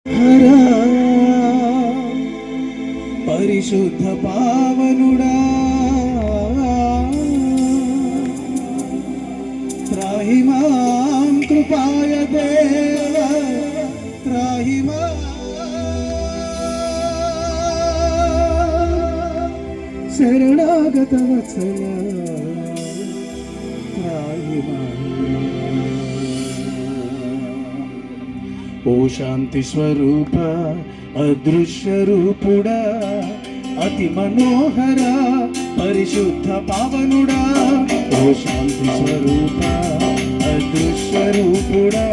హరా పరిశుద్ధ పావనుడా త్రాహి మాం కృపాయ దేవ త్రాహి శరణాగత వత్సల త్రాహి ఓ శాంతి స్వరూప అదృశ్య రూపుడా అతి మనోహర పరిశుద్ధ పావనుడా ఓ శాంతి స్వరూప అదృశ్య రూపుడా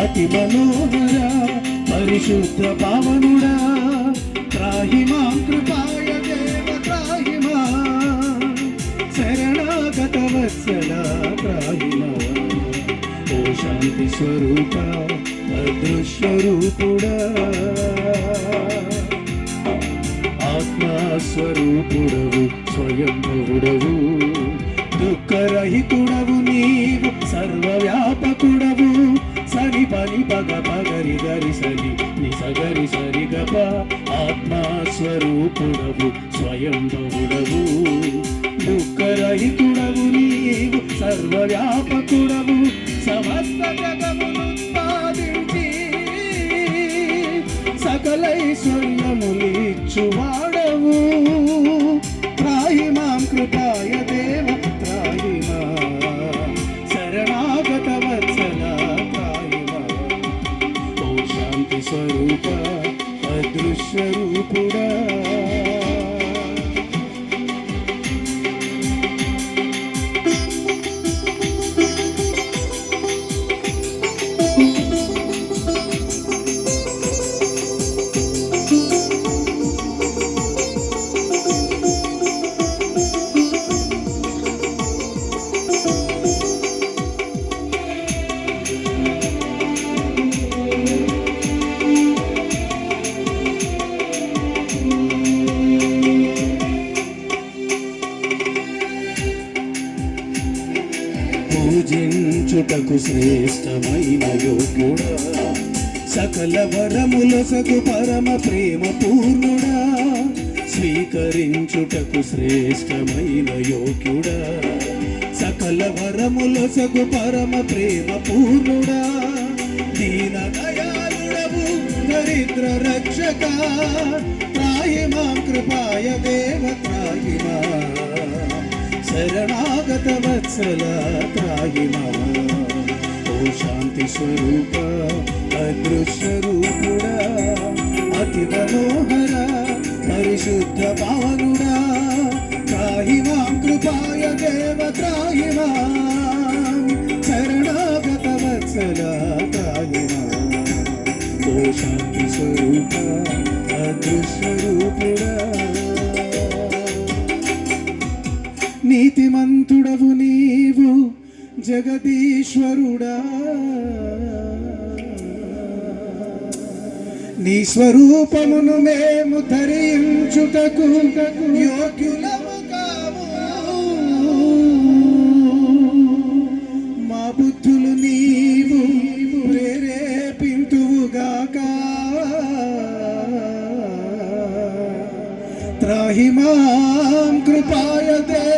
అతి మనోహర పరిశుద్ధ పావనుడా త్రాహి మాం కృపాయ దేవ త్రాహి మాం శరణాగత వత్సల త్రాహి మాం ఓ శాంతి స్వరూప అదృశ్య రూపుడా ఆత్మస్వరూపుడవు స్వయంభవుడవు దుఃఖరహితుడవు నీవు సర్వవ్యాపకుడవు సరి పని పగ పగరి గరి సరి నిసగరి సరి గప ఆత్మస్వరూపుడవు స్వయంభవుడవు దుఃఖరహితుడవు నీవు సర్వవ్యాపకుడవు సమస్త జగమును ఉత్పాదించి సకలైశ్వర్యములిచ్చువాడవు త్రాహి మాం కృపాయ దేవ త్రాహి మాం శరణాగత వత్సల త్రాహి మాం ఓ శాంతి స్వరూప అదృశ్య రూపుడా పూజించుటకు శ్రేష్టమైన యోగ్యుడా సకల వరములసగు పరమ ప్రేమ పూర్ణుడా స్వీకరించుటకు శ్రేష్టమైన యోగ్యుడా సకల వరములసగు పరమ ప్రేమ పూర్ణుడా దీన దయాళుడవు దరిద్ర రక్షక త్రాహి మాం కృపాయ దేవ త్రాహి మాం శరణాగత వత్సల త్రాహి మాం ఓ శాంతి స్వరూప అదృశ్య రూపుడా అతి మనోహర పరిశుద్ధ పావనుడా త్రాహి మాం కృపాయ దేవ త్రాహి మాం శరణాగత వత్సల త్రాహి మాం ఓ శాంతి స్వరూప అదృశ్య రూపుడా నీతిమంతుడవు నీవు జగదీశ్వరుడా నీ స్వరూపమును మేము ధరించుటకు యోగ్యులము కాము మా బుద్ధులు నీవు ప్రేరేపింతువుగాక త్రాహి మాం కృపాయ దేవ